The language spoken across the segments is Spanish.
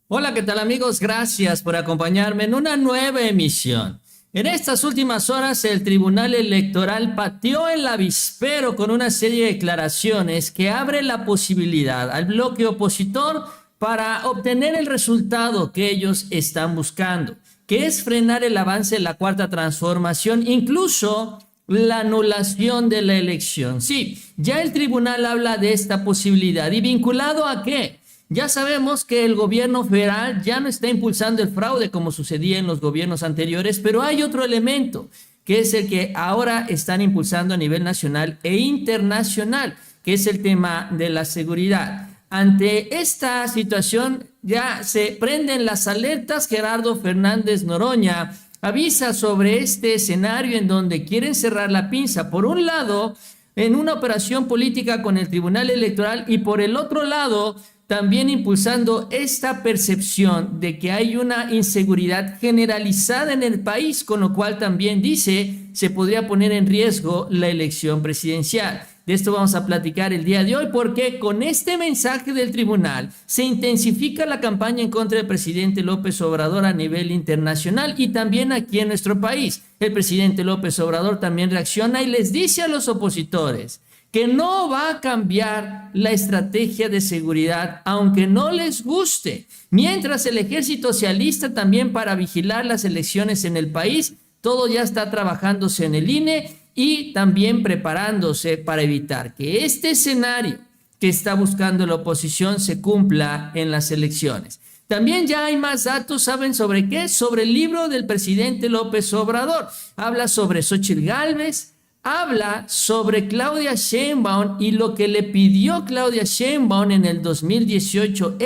Hola, ¿qué tal amigos? Gracias por acompañarme en una nueva emisión. En estas últimas horas, el Tribunal Electoral pateó el avispero con una serie de declaraciones que abre la posibilidad al bloque opositor para obtener el resultado que ellos están buscando, que es frenar el avance de la Cuarta Transformación, incluso la anulación de la elección. Sí, ya el tribunal habla de esta posibilidad. ¿Y vinculado a qué? Ya sabemos que el gobierno federal ya no está impulsando el fraude como sucedía en los gobiernos anteriores, pero hay otro elemento que es el que ahora están impulsando a nivel nacional e internacional, que es el tema de la seguridad. Ante esta situación ya se prenden las alertas. Gerardo Fernández Noroña avisa sobre este escenario en donde quieren cerrar la pinza, por un lado, en una operación política con el Tribunal Electoral, y por el otro lado, también impulsando esta percepción de que hay una inseguridad generalizada en el país, con lo cual también dice se podría poner en riesgo la elección presidencial. De esto vamos a platicar el día de hoy, porque con este mensaje del tribunal se intensifica la campaña en contra del presidente López Obrador a nivel internacional y también aquí en nuestro país. El presidente López Obrador también reacciona y les dice a los opositores que no va a cambiar la estrategia de seguridad, aunque no les guste, mientras el ejército se alista también para vigilar las elecciones en el país. Todo ya está trabajándose en el INE y también preparándose para evitar que este escenario que está buscando la oposición se cumpla en las elecciones. También ya hay más datos. ¿Saben sobre qué? Sobre el libro del presidente López Obrador. Habla sobre Xóchitl Gálvez, habla sobre Claudia Sheinbaum y lo que le pidió Claudia Sheinbaum en el 2018.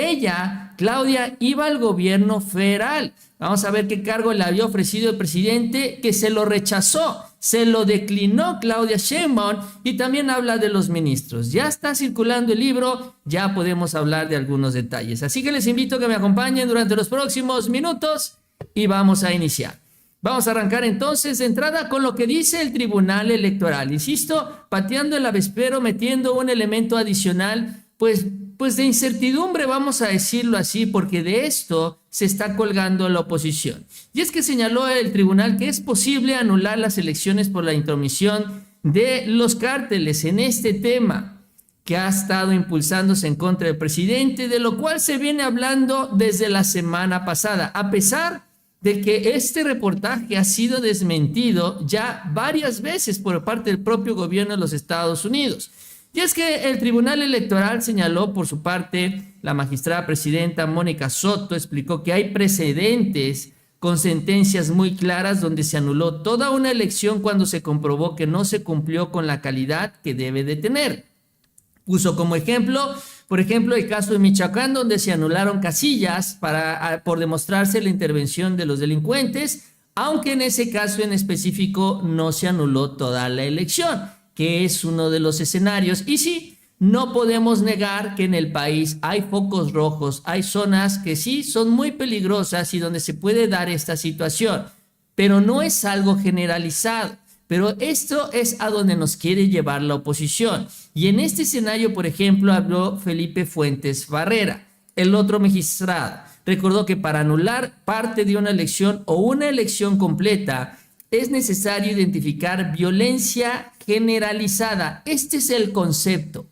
Claudia, iba al gobierno federal. Vamos a ver qué cargo le había ofrecido el presidente, que se lo rechazó, se lo declinó Claudia Sheinbaum, y también habla de los ministros. Ya está circulando el libro, ya podemos hablar de algunos detalles. Así que les invito a que me acompañen durante los próximos minutos y vamos a iniciar. Vamos a arrancar entonces de entrada con lo que dice el Tribunal Electoral. Insisto, pateando el avispero, metiendo un elemento adicional, pues de incertidumbre, vamos a decirlo así, porque de esto se está colgando la oposición. Y es que señaló el tribunal que es posible anular las elecciones por la intromisión de los cárteles en este tema que ha estado impulsándose en contra del presidente, de lo cual se viene hablando desde la semana pasada, a pesar de que este reportaje ha sido desmentido ya varias veces por parte del propio gobierno de los Estados Unidos. Y es que el Tribunal Electoral señaló por su parte, la magistrada presidenta Mónica Soto explicó que hay precedentes con sentencias muy claras donde se anuló toda una elección cuando se comprobó que no se cumplió con la calidad que debe de tener. Puso como ejemplo, por ejemplo, el caso de Michoacán, donde se anularon casillas por demostrarse la intervención de los delincuentes, aunque en ese caso en específico no se anuló toda la elección, que es uno de los escenarios. Y sí, no podemos negar que en el país hay focos rojos, hay zonas que sí son muy peligrosas y donde se puede dar esta situación, pero no es algo generalizado. Pero esto es a donde nos quiere llevar la oposición. Y en este escenario, por ejemplo, habló Felipe Fuentes Barrera, el otro magistrado. Recordó que para anular parte de una elección o una elección completa es necesario identificar violencia generalizada. Este es el concepto.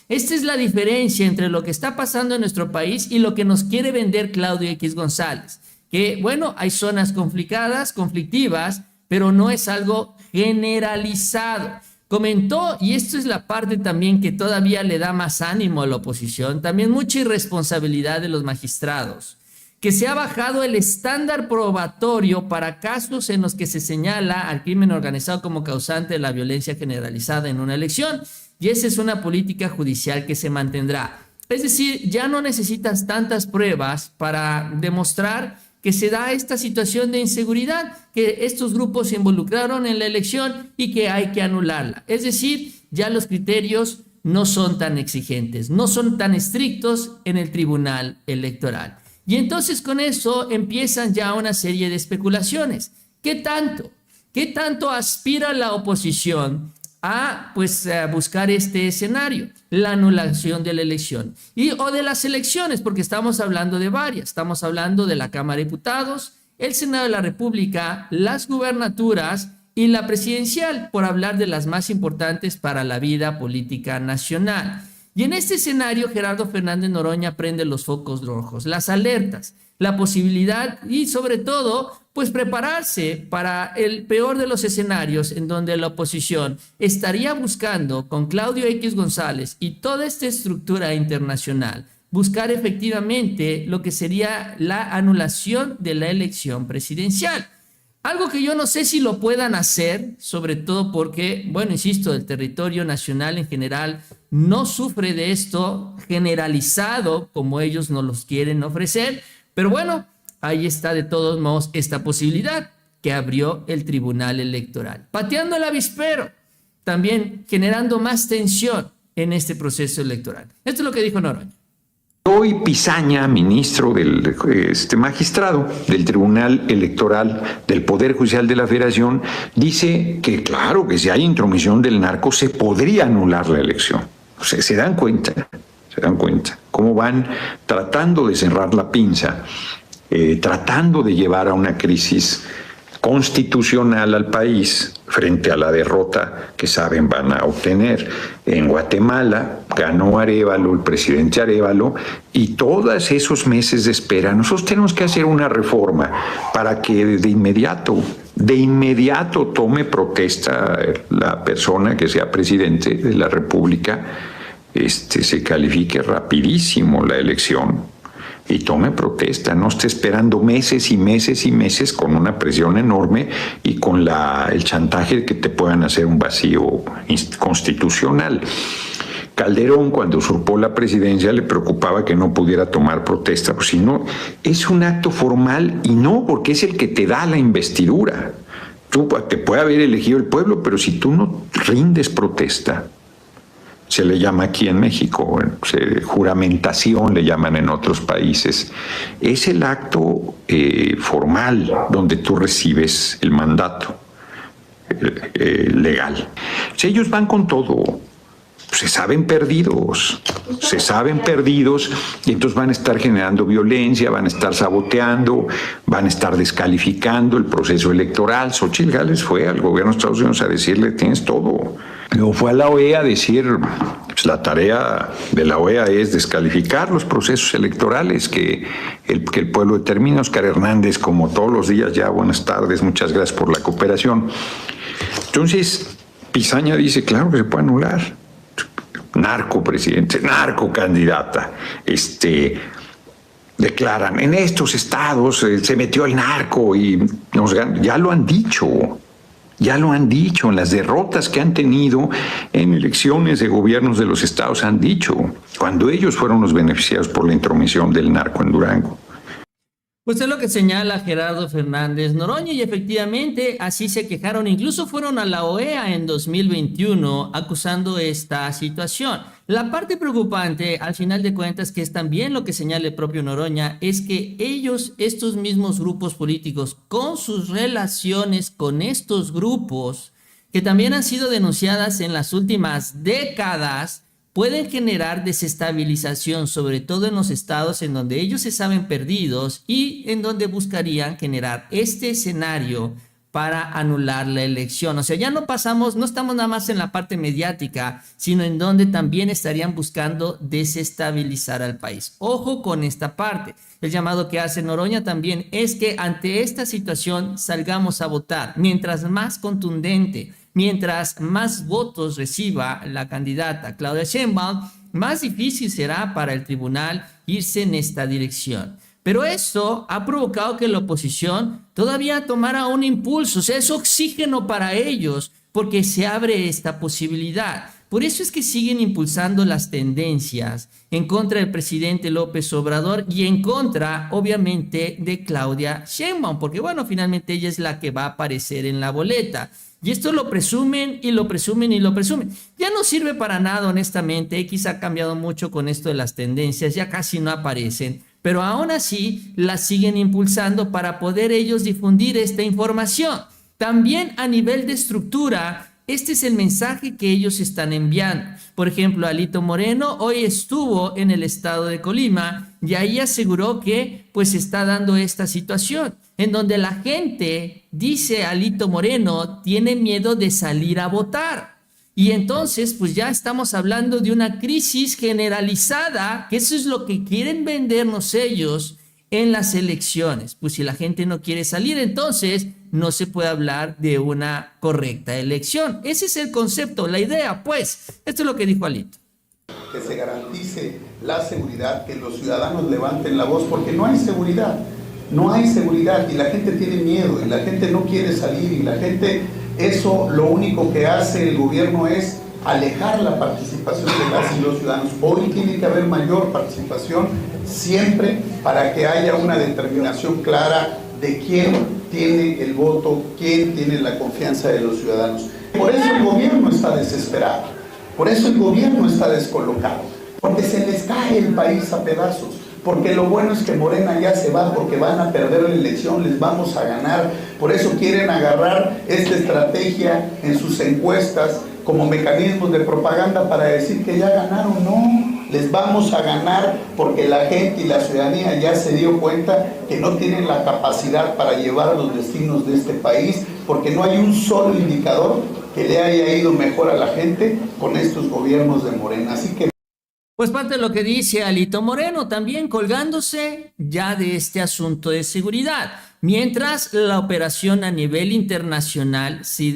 Esta es la diferencia entre lo que está pasando en nuestro país y lo que nos quiere vender Claudio X González. Que, bueno, hay zonas complicadas, conflictivas, pero no es algo generalizado. Comentó, y esto es la parte también que todavía le da más ánimo a la oposición, también mucha irresponsabilidad de los magistrados, que se ha bajado el estándar probatorio para casos en los que se señala al crimen organizado como causante de la violencia generalizada en una elección, y esa es una política judicial que se mantendrá. Es decir, ya no necesitas tantas pruebas para demostrar que se da esta situación de inseguridad, que estos grupos se involucraron en la elección y que hay que anularla. Es decir, ya los criterios no son tan exigentes, no son tan estrictos en el Tribunal Electoral. Y entonces con eso empiezan ya una serie de especulaciones. ¿Qué tanto aspira la oposición a buscar este escenario, la anulación de la elección o de las elecciones, porque estamos hablando de varias. Estamos hablando de la Cámara de Diputados, el Senado de la República, las gubernaturas y la presidencial, por hablar de las más importantes para la vida política nacional. Y en este escenario, Gerardo Fernández Noroña prende los focos rojos, las alertas, la posibilidad y sobre todo, pues prepararse para el peor de los escenarios en donde la oposición estaría buscando con Claudio X González y toda esta estructura internacional buscar efectivamente lo que sería la anulación de la elección presidencial. Algo que yo no sé si lo puedan hacer, sobre todo porque, bueno, insisto, el territorio nacional en general no sufre de esto generalizado como ellos nos los quieren ofrecer, pero bueno, ahí está de todos modos esta posibilidad que abrió el Tribunal Electoral, pateando el avispero, también generando más tensión en este proceso electoral. Esto es lo que dijo Noroña. Hoy Pizaña, ministro magistrado del Tribunal Electoral del Poder Judicial de la Federación, dice que claro, que si hay intromisión del narco se podría anular la elección. O sea, se dan cuenta cómo van tratando de cerrar la pinza, tratando de llevar a una crisis constitucional al país frente a la derrota que saben van a obtener. En Guatemala ganó Arévalo, el presidente Arévalo, y todos esos meses de espera, nosotros tenemos que hacer una reforma para que de inmediato tome protesta la persona que sea presidente de la República, se califique rapidísimo la elección y tome protesta, no esté esperando meses y meses y meses con una presión enorme y con el chantaje de que te puedan hacer un vacío constitucional. Calderón, cuando usurpó la presidencia, le preocupaba que no pudiera tomar protesta, pues si no, es un acto formal y no, porque es el que te da la investidura. Tú te puede haber elegido el pueblo, pero si tú no rindes protesta, se le llama aquí en México, juramentación le llaman en otros países. Es el acto formal donde tú recibes el mandato legal. Si ellos van con todo, se saben perdidos y entonces van a estar generando violencia, van a estar saboteando, van a estar descalificando el proceso electoral. Xóchitl Gálvez fue al gobierno de Estados Unidos a decirle, tienes todo. Luego fue a la OEA a decir, pues la tarea de la OEA es descalificar los procesos electorales que el pueblo determina. Oscar Hernández, como todos los días, ya buenas tardes, muchas gracias por la cooperación. Entonces, Pizaña dice, claro que se puede anular. Narco presidente, narco candidata, declaran, en estos estados se metió el narco y ya lo han dicho. Ya lo han dicho, en las derrotas que han tenido en elecciones de gobiernos de los estados han dicho, cuando ellos fueron los beneficiados por la intromisión del narco en Durango. Pues es lo que señala Gerardo Fernández Noroña y efectivamente así se quejaron, incluso fueron a la OEA en 2021 acusando esta situación. La parte preocupante, al final de cuentas, que es también lo que señala el propio Noroña, es que estos mismos grupos políticos, con sus relaciones con estos grupos, que también han sido denunciadas en las últimas décadas, pueden generar desestabilización, sobre todo en los estados en donde ellos se saben perdidos y en donde buscarían generar este escenario para anular la elección. O sea, ya no estamos nada más en la parte mediática, sino en donde también estarían buscando desestabilizar al país. Ojo con esta parte. El llamado que hace Noroña también es que ante esta situación salgamos a votar. Mientras más contundente, mientras más votos reciba la candidata Claudia Sheinbaum, más difícil será para el tribunal irse en esta dirección. Pero esto ha provocado que la oposición todavía tomara un impulso, o sea, es oxígeno para ellos porque se abre esta posibilidad. Por eso es que siguen impulsando las tendencias en contra del presidente López Obrador y en contra, obviamente, de Claudia Sheinbaum, porque bueno, finalmente ella es la que va a aparecer en la boleta. Y esto lo presumen y lo presumen y lo presumen. Ya no sirve para nada, honestamente. X ha cambiado mucho con esto de las tendencias, ya casi no aparecen. Pero aún así las siguen impulsando para poder ellos difundir esta información. También a nivel de estructura, Este es el mensaje que ellos están enviando. Por ejemplo, Alito Moreno hoy estuvo en el estado de Colima y ahí aseguró que pues está dando esta situación en donde la gente, dice Alito Moreno, tiene miedo de salir a votar. Y entonces pues ya estamos hablando de una crisis generalizada, que eso es lo que quieren vendernos ellos en las elecciones. Pues si la gente no quiere salir, entonces no se puede hablar de una correcta elección. Ese es el concepto, la idea, pues. Esto es lo que dijo Alito. Que se garantice la seguridad, que los ciudadanos levanten la voz, porque no hay seguridad. No hay seguridad y la gente tiene miedo y la gente no quiere salir y la gente, eso lo único que hace el gobierno es alejar la participación de las y los ciudadanos. Hoy tiene que haber mayor participación siempre para que haya una determinación clara de quién tiene el voto, quién tiene la confianza de los ciudadanos. Por eso el gobierno está desesperado, por eso el gobierno está descolocado, porque se les cae el país a pedazos, porque lo bueno es que Morena ya se va, porque van a perder la elección, les vamos a ganar. Por eso quieren agarrar esta estrategia en sus encuestas como mecanismos de propaganda para decir que ya ganaron. No, les vamos a ganar porque la gente y la ciudadanía ya se dio cuenta que no tienen la capacidad para llevar los destinos de este país, porque no hay un solo indicador que le haya ido mejor a la gente con estos gobiernos de Morena. Así que pues parte de lo que dice Alito Moreno, también colgándose ya de este asunto de seguridad, mientras la operación a nivel internacional se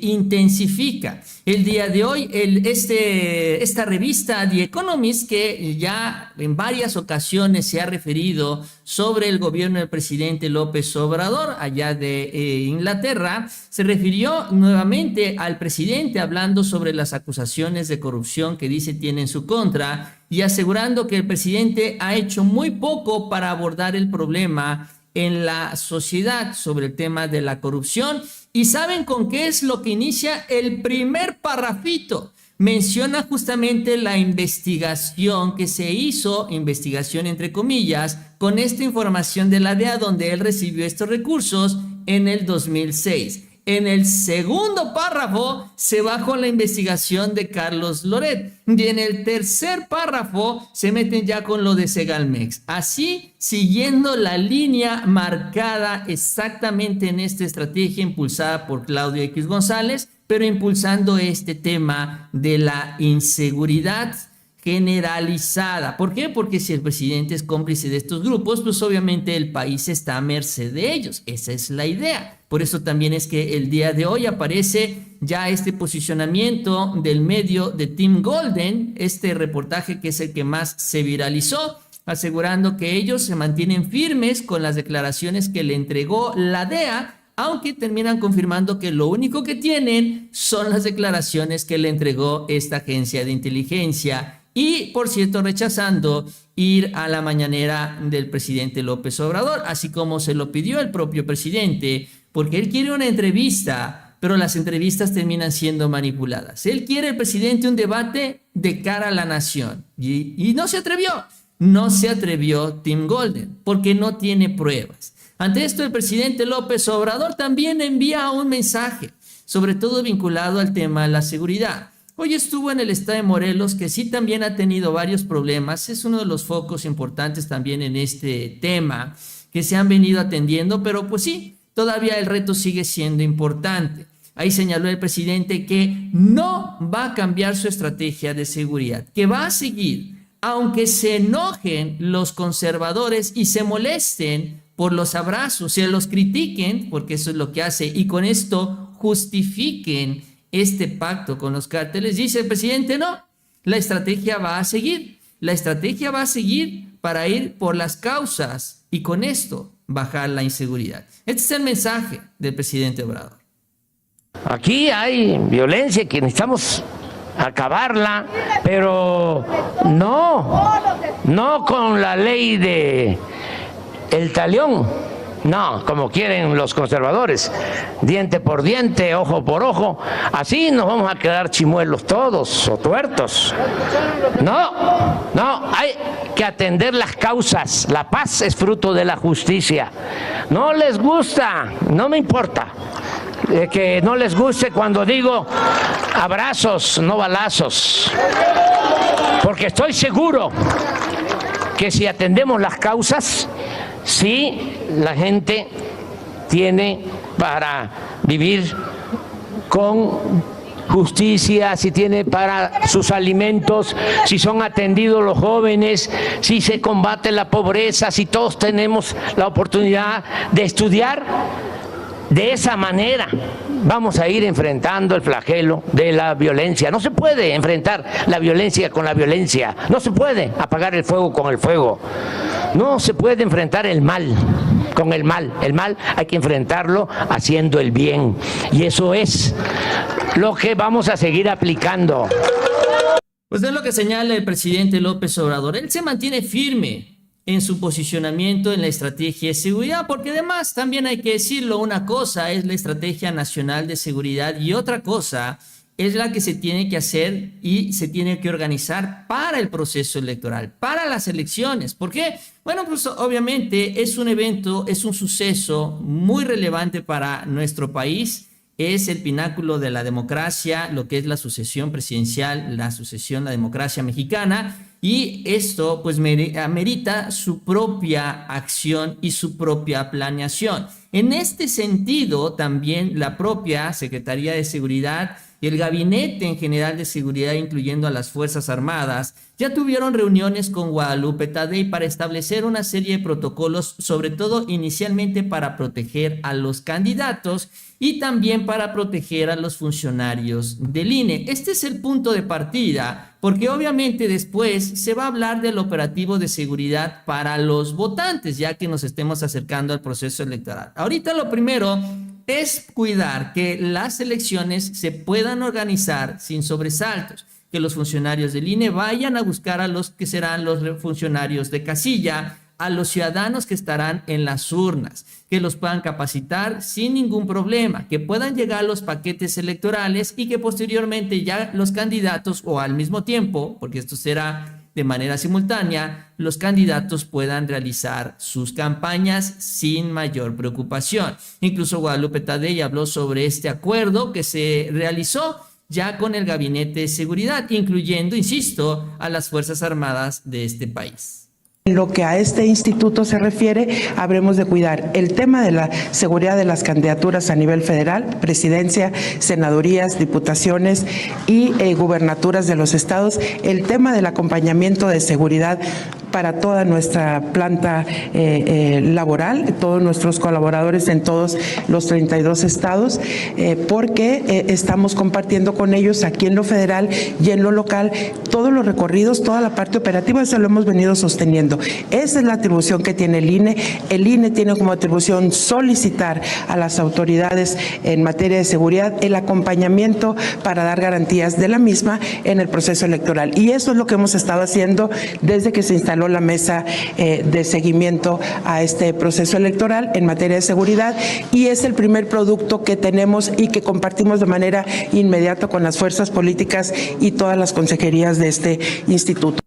intensifica. El día de hoy, esta revista The Economist, que ya en varias ocasiones se ha referido sobre el gobierno del presidente López Obrador, allá de Inglaterra, se refirió nuevamente al presidente hablando sobre las acusaciones de corrupción que dice tiene en su contra y asegurando que el presidente ha hecho muy poco para abordar el problema en la sociedad sobre el tema de la corrupción. ¿Y saben con qué es lo que inicia el primer parrafito? Menciona justamente la investigación que se hizo, investigación entre comillas, con esta información de la DEA donde él recibió estos recursos en el 2006. En el segundo párrafo se va con la investigación de Carlos Loret y en el tercer párrafo se meten ya con lo de Segalmex. Así, siguiendo la línea marcada exactamente en esta estrategia impulsada por Claudio X González, pero impulsando este tema de la inseguridad generalizada. ¿Por qué? Porque si el presidente es cómplice de estos grupos, pues obviamente el país está a merced de ellos. Esa es la idea. Por eso también es que el día de hoy aparece ya este posicionamiento del medio de Tim Golden, este reportaje que es el que más se viralizó, asegurando que ellos se mantienen firmes con las declaraciones que le entregó la DEA, aunque terminan confirmando que lo único que tienen son las declaraciones que le entregó esta agencia de inteligencia. Y, por cierto, rechazando ir a la mañanera del presidente López Obrador, así como se lo pidió el propio presidente, porque él quiere una entrevista, pero las entrevistas terminan siendo manipuladas. Él quiere, el presidente, un debate de cara a la nación. Y no se atrevió Tim Golden, porque no tiene pruebas. Ante esto, el presidente López Obrador también envía un mensaje, sobre todo vinculado al tema de la seguridad. Hoy estuvo en el estado de Morelos, que sí también ha tenido varios problemas. Es uno de los focos importantes también en este tema que se han venido atendiendo, pero pues sí, todavía el reto sigue siendo importante. Ahí señaló el presidente que no va a cambiar su estrategia de seguridad, que va a seguir, aunque se enojen los conservadores y se molesten por los abrazos, se los critiquen, porque eso es lo que hace, y con esto justifiquen este pacto con los cárteles. Dice el presidente, no, la estrategia va a seguir para ir por las causas y con esto bajar la inseguridad. Este es el mensaje del presidente Obrador. Aquí hay violencia que necesitamos acabarla, pero no con la ley de el talión. No, como quieren los conservadores, diente por diente, ojo por ojo, así nos vamos a quedar chimuelos todos o tuertos. No, hay que atender las causas. La paz es fruto de la justicia. No les gusta, no me importa. que no les guste cuando digo abrazos, no balazos, porque estoy seguro que si atendemos las causas, sí, la gente tiene para vivir con justicia, si tiene para sus alimentos, si son atendidos los jóvenes, si se combate la pobreza, si todos tenemos la oportunidad de estudiar. De esa manera vamos a ir enfrentando el flagelo de la violencia. No se puede enfrentar la violencia con la violencia, no se puede apagar el fuego con el fuego, no se puede enfrentar el mal con el mal. El mal hay que enfrentarlo haciendo el bien, y eso es lo que vamos a seguir aplicando. Pues es lo que señala el presidente López Obrador. Él se mantiene firme en su posicionamiento en la estrategia de seguridad, porque además también hay que decirlo, una cosa es la estrategia nacional de seguridad y otra cosa es la que se tiene que hacer y se tiene que organizar para el proceso electoral, para las elecciones. ¿Por qué? Bueno, pues obviamente es un evento, es un suceso muy relevante para nuestro país. Es el pináculo de la democracia, lo que es la sucesión presidencial, la democracia mexicana, y esto pues amerita su propia acción y su propia planeación. En este sentido, también la propia Secretaría de Seguridad y el Gabinete en General de Seguridad, incluyendo a las Fuerzas Armadas, ya tuvieron reuniones con Guadalupe Tadei para establecer una serie de protocolos, sobre todo inicialmente para proteger a los candidatos y también para proteger a los funcionarios del INE. Este es el punto de partida, porque obviamente después se va a hablar del operativo de seguridad para los votantes, ya que nos estemos acercando al proceso electoral. Ahorita lo primero es cuidar que las elecciones se puedan organizar sin sobresaltos, que los funcionarios del INE vayan a buscar a los que serán los funcionarios de casilla, a los ciudadanos que estarán en las urnas, que los puedan capacitar sin ningún problema, que puedan llegar los paquetes electorales y que posteriormente ya los candidatos, o al mismo tiempo, porque esto será de manera simultánea, los candidatos puedan realizar sus campañas sin mayor preocupación. Incluso Guadalupe Tadei habló sobre este acuerdo que se realizó ya con el Gabinete de Seguridad, incluyendo, insisto, a las Fuerzas Armadas de este país. En lo que a este instituto se refiere, habremos de cuidar el tema de la seguridad de las candidaturas a nivel federal, presidencia, senadurías, diputaciones y gubernaturas de los estados, el tema del acompañamiento de seguridad para toda nuestra planta laboral, todos nuestros colaboradores en todos los 32 estados, porque estamos compartiendo con ellos aquí en lo federal y en lo local todos los recorridos, toda la parte operativa. Eso lo hemos venido sosteniendo. Esa es la atribución que tiene el INE. El INE tiene como atribución solicitar a las autoridades en materia de seguridad el acompañamiento para dar garantías de la misma en el proceso electoral. Y eso es lo que hemos estado haciendo desde que se instaló la mesa de seguimiento a este proceso electoral en materia de seguridad, y es el primer producto que tenemos y que compartimos de manera inmediata con las fuerzas políticas y todas las consejerías de este instituto.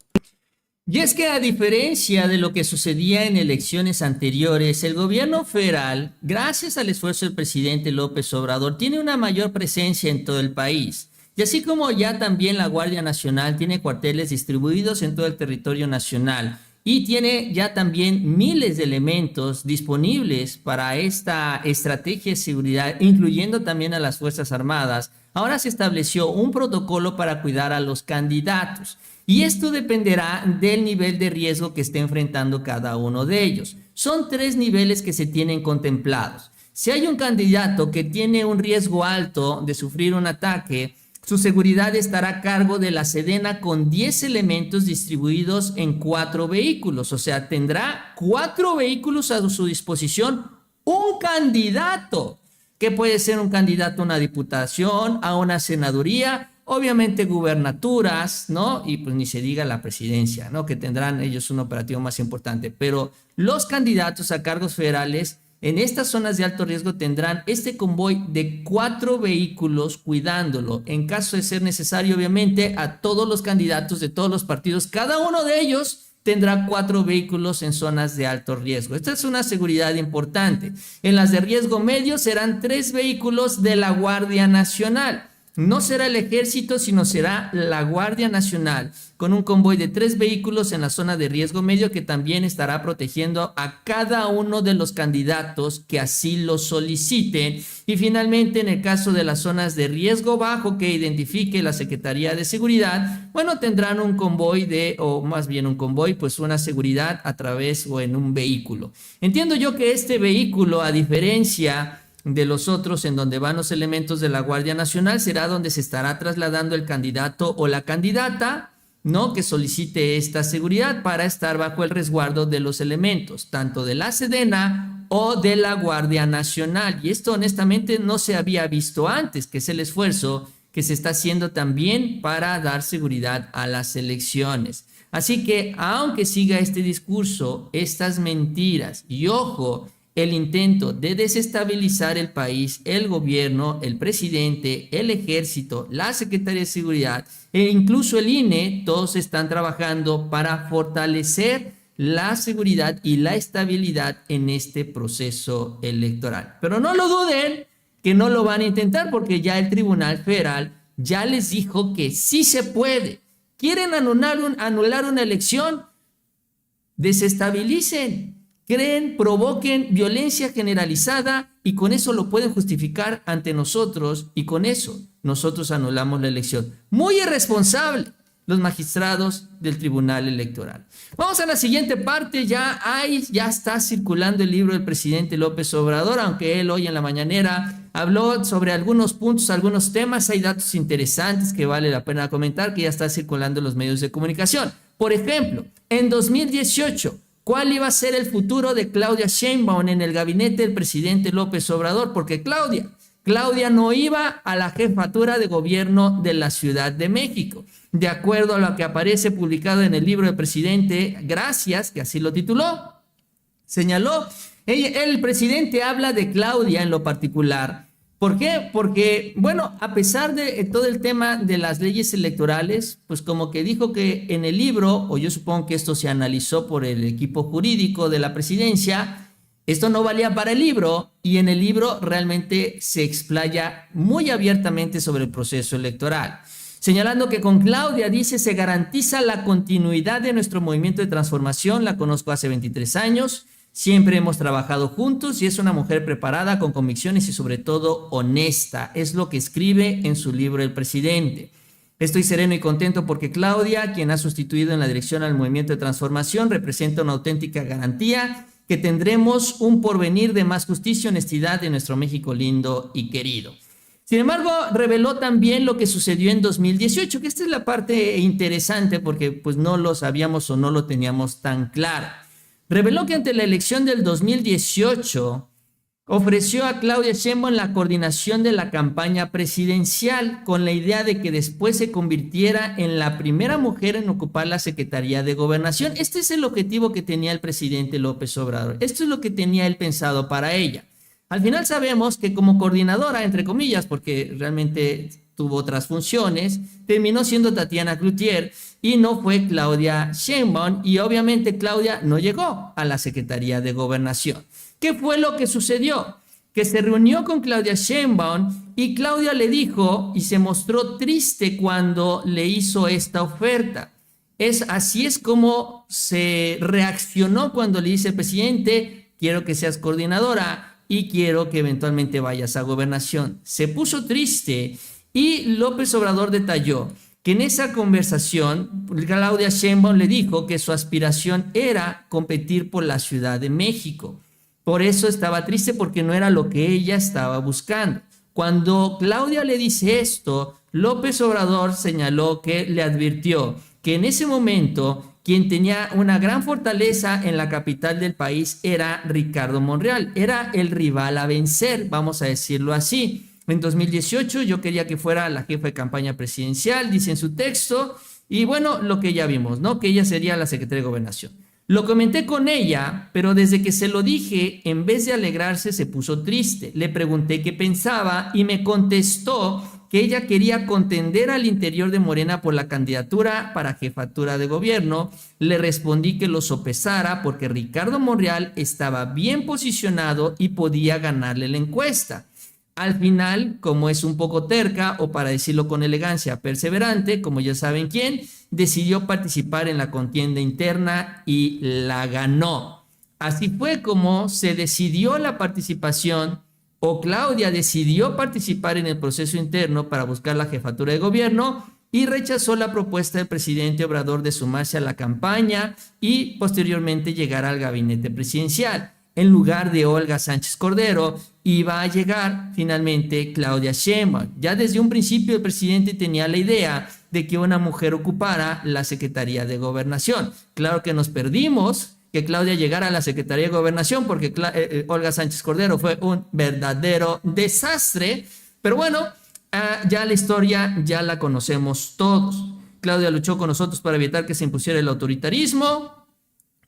Y es que a diferencia de lo que sucedía en elecciones anteriores, el gobierno federal, gracias al esfuerzo del presidente López Obrador, tiene una mayor presencia en todo el país. Y así como ya también la Guardia Nacional tiene cuarteles distribuidos en todo el territorio nacional y tiene ya también miles de elementos disponibles para esta estrategia de seguridad, incluyendo también a las Fuerzas Armadas, ahora se estableció un protocolo para cuidar a los candidatos. Y esto dependerá del nivel de riesgo que esté enfrentando cada uno de ellos. Son 3 niveles que se tienen contemplados. Si hay un candidato que tiene un riesgo alto de sufrir un ataque, su seguridad estará a cargo de la Sedena con 10 elementos distribuidos en 4 vehículos. O sea, tendrá 4 vehículos a su disposición un candidato, que puede ser un candidato a una diputación, a una senaduría, obviamente gubernaturas, ¿no? Y pues ni se diga la presidencia, ¿no? Que tendrán ellos un operativo más importante. Pero los candidatos a cargos federales en estas zonas de alto riesgo tendrán este convoy de 4 vehículos cuidándolo. En caso de ser necesario, obviamente, a todos los candidatos de todos los partidos, cada uno de ellos tendrá 4 vehículos en zonas de alto riesgo. Esta es una seguridad importante. En las de riesgo medio serán 3 vehículos de la Guardia Nacional. No será el Ejército, sino será la Guardia Nacional, con un convoy de 3 vehículos en la zona de riesgo medio que también estará protegiendo a cada uno de los candidatos que así lo soliciten. Y finalmente, en el caso de las zonas de riesgo bajo que identifique la Secretaría de Seguridad, bueno, tendrán un convoy pues una seguridad a través o en un vehículo. Entiendo yo que este vehículo, a diferencia de los otros en donde van los elementos de la Guardia Nacional, será donde se estará trasladando el candidato o la candidata, ¿no?, que solicite esta seguridad para estar bajo el resguardo de los elementos, tanto de la Sedena o de la Guardia Nacional. Y esto honestamente no se había visto antes, que es el esfuerzo que se está haciendo también para dar seguridad a las elecciones. Así que, aunque siga este discurso, estas mentiras, y ojo, el intento de desestabilizar el país, el gobierno, el presidente, el ejército, la Secretaría de Seguridad e incluso el INE, todos están trabajando para fortalecer la seguridad y la estabilidad en este proceso electoral. Pero no lo duden que no lo van a intentar, porque ya el Tribunal Federal ya les dijo que sí se puede. ¿Quieren anular una elección? Desestabilicen. Provoquen violencia generalizada y con eso lo pueden justificar ante nosotros y con eso nosotros anulamos la elección. Muy irresponsable los magistrados del Tribunal Electoral. Vamos a la siguiente parte. Ya está circulando el libro del presidente López Obrador, aunque él hoy en la mañanera habló sobre algunos puntos, algunos temas. Hay datos interesantes que vale la pena comentar, que ya está circulando en los medios de comunicación. Por ejemplo, en 2018, ¿cuál iba a ser el futuro de Claudia Sheinbaum en el gabinete del presidente López Obrador? Porque Claudia no iba a la jefatura de gobierno de la Ciudad de México. De acuerdo a lo que aparece publicado en el libro del presidente Gracias, que así lo tituló, señaló, el presidente habla de Claudia en lo particular. ¿Por qué? Porque, bueno, a pesar de todo el tema de las leyes electorales, pues como que dijo que en el libro, o yo supongo que esto se analizó por el equipo jurídico de la presidencia, esto no valía para el libro, y en el libro realmente se explaya muy abiertamente sobre el proceso electoral, señalando que con Claudia, dice, se garantiza la continuidad de nuestro movimiento de transformación. La conozco hace 23 años. Siempre hemos trabajado juntos y es una mujer preparada, con convicciones y sobre todo honesta. Es lo que escribe en su libro el presidente. Estoy sereno y contento porque Claudia, quien ha sustituido en la dirección al movimiento de transformación, representa una auténtica garantía que tendremos un porvenir de más justicia y honestidad en nuestro México lindo y querido. Sin embargo, reveló también lo que sucedió en 2018, que esta es la parte interesante porque pues no lo sabíamos o no lo teníamos tan claro. Reveló que ante la elección del 2018 ofreció a Claudia Sheinbaum la coordinación de la campaña presidencial con la idea de que después se convirtiera en la primera mujer en ocupar la Secretaría de Gobernación. Este es el objetivo que tenía el presidente López Obrador. Esto es lo que tenía él pensado para ella. Al final sabemos que como coordinadora, entre comillas, porque realmente tuvo otras funciones, terminó siendo Tatiana Cloutier y no fue Claudia Sheinbaum, y obviamente Claudia no llegó a la Secretaría de Gobernación. ¿Qué fue lo que sucedió? Que se reunió con Claudia Sheinbaum y Claudia le dijo y se mostró triste cuando le hizo esta oferta. Así es como se reaccionó cuando le dice el presidente, quiero que seas coordinadora y quiero que eventualmente vayas a Gobernación. Se puso triste y López Obrador detalló que en esa conversación Claudia Sheinbaum le dijo que su aspiración era competir por la Ciudad de México. Por eso estaba triste, porque no era lo que ella estaba buscando. Cuando Claudia le dice esto, López Obrador señaló que le advirtió que en ese momento quien tenía una gran fortaleza en la capital del país era Ricardo Monreal, era el rival a vencer, vamos a decirlo así. En 2018 yo quería que fuera la jefa de campaña presidencial, dice en su texto, y bueno, lo que ya vimos, ¿no? Que ella sería la secretaria de Gobernación. Lo comenté con ella, pero desde que se lo dije, en vez de alegrarse, se puso triste. Le pregunté qué pensaba y me contestó que ella quería contender al interior de Morena por la candidatura para jefatura de gobierno. Le respondí que lo sopesara porque Ricardo Monreal estaba bien posicionado y podía ganarle la encuesta. Al final, como es un poco terca, o para decirlo con elegancia, perseverante, como ya saben quién, decidió participar en la contienda interna y la ganó. Así fue como se decidió la participación, o Claudia decidió participar en el proceso interno para buscar la jefatura de gobierno y rechazó la propuesta del presidente Obrador de sumarse a la campaña y posteriormente llegar al gabinete presidencial. En lugar de Olga Sánchez Cordero, iba a llegar finalmente Claudia Sheinbaum. Ya desde un principio el presidente tenía la idea de que una mujer ocupara la Secretaría de Gobernación. Claro que nos perdimos que Claudia llegara a la Secretaría de Gobernación porque Olga Sánchez Cordero fue un verdadero desastre, pero bueno, ya la historia ya la conocemos todos. Claudia luchó con nosotros para evitar que se impusiera el autoritarismo.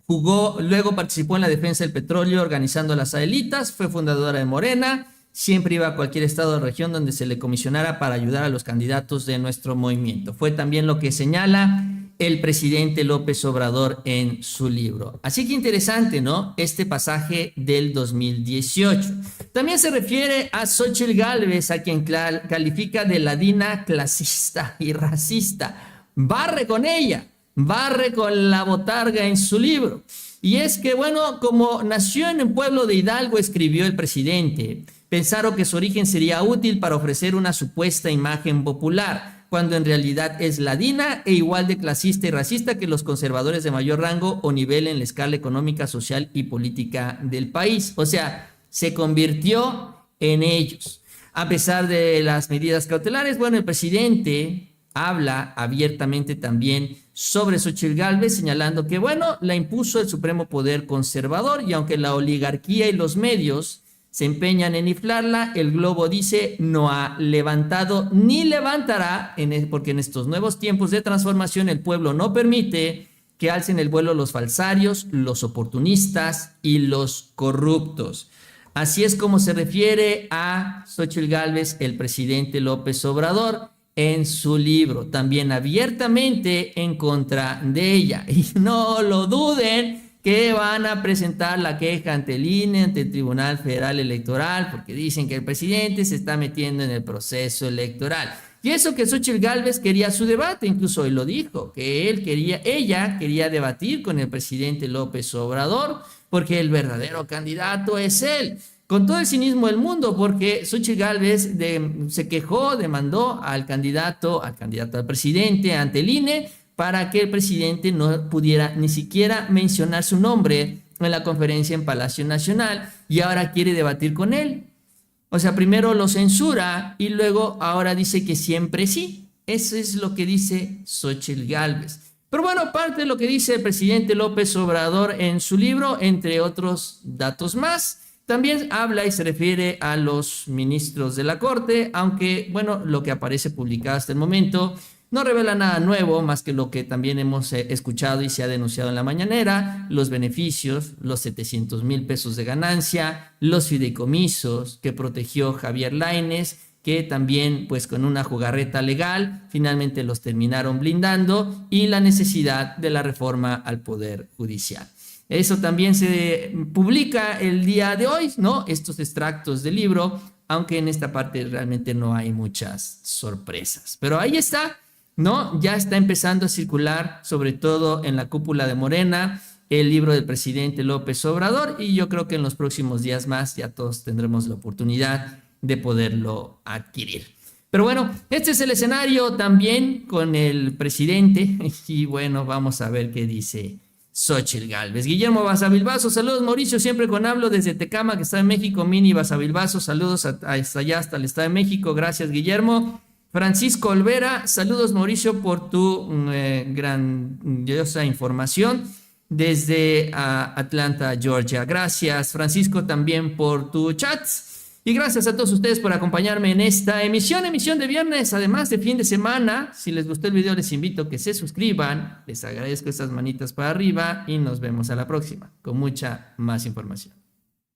Luego participó en la defensa del petróleo organizando las Adelitas, fue fundadora de Morena, siempre iba a cualquier estado o región donde se le comisionara para ayudar a los candidatos de nuestro movimiento. Fue también lo que señala el presidente López Obrador en su libro. Así que interesante, ¿no? Este pasaje del 2018. También se refiere a Xóchitl Gálvez, a quien califica de ladina, clasista y racista. Barre con ella. Barre con la botarga en su libro. Y es que, bueno, como nació en el pueblo de Hidalgo, escribió el presidente, pensaron que su origen sería útil para ofrecer una supuesta imagen popular, cuando en realidad es ladina e igual de clasista y racista que los conservadores de mayor rango o nivel en la escala económica, social y política del país. O sea, se convirtió en ellos. A pesar de las medidas cautelares, bueno, el presidente habla abiertamente también sobre Xóchitl Gálvez, señalando que, bueno, la impuso el supremo poder conservador y aunque la oligarquía y los medios se empeñan en inflarla, el Globo dice no ha levantado ni levantará, porque en estos nuevos tiempos de transformación el pueblo no permite que alcen el vuelo los falsarios, los oportunistas y los corruptos. Así es como se refiere a Xóchitl Gálvez el presidente López Obrador en su libro, también abiertamente en contra de ella. Y no lo duden que van a presentar la queja ante el INE, ante el Tribunal Federal Electoral, porque dicen que el presidente se está metiendo en el proceso electoral. Y eso que Xóchitl Gálvez quería su debate, incluso hoy lo dijo, que ella quería debatir con el presidente López Obrador, porque el verdadero candidato es él. Con todo el cinismo del mundo, porque Xóchitl Gálvez se quejó, demandó al candidato al presidente ante el INE para que el presidente no pudiera ni siquiera mencionar su nombre en la conferencia en Palacio Nacional y ahora quiere debatir con él. O sea, primero lo censura y luego ahora dice que siempre sí. Eso es lo que dice Xóchitl Gálvez. Pero bueno, parte de lo que dice el presidente López Obrador en su libro, entre otros datos más, también habla y se refiere a los ministros de la Corte, aunque, bueno, lo que aparece publicado hasta el momento no revela nada nuevo, más que lo que también hemos escuchado y se ha denunciado en la mañanera, los beneficios, los 700,000 pesos de ganancia, los fideicomisos que protegió Javier Lainez, que también, pues con una jugarreta legal, finalmente los terminaron blindando, y la necesidad de la reforma al Poder Judicial. Eso también se publica el día de hoy, ¿no? Estos extractos del libro, aunque en esta parte realmente no hay muchas sorpresas. Pero ahí está, ¿no? Ya está empezando a circular, sobre todo en la cúpula de Morena, el libro del presidente López Obrador, y yo creo que en los próximos días más ya todos tendremos la oportunidad de poderlo adquirir. Pero bueno, este es el escenario también con el presidente, y bueno, vamos a ver qué dice Xóchitl Gálvez. Guillermo Basavilbaso, saludos Mauricio, siempre con hablo desde Tecama, que está en México. Mini Basavilbaso, saludos hasta allá, hasta el Estado de México. Gracias, Guillermo. Francisco Olvera, saludos Mauricio por tu grandiosa información desde Atlanta, Georgia. Gracias, Francisco, también por tu chat. Y gracias a todos ustedes por acompañarme en esta emisión de viernes, además de fin de semana. Si les gustó el video, les invito a que se suscriban. Les agradezco esas manitas para arriba y nos vemos a la próxima con mucha más información.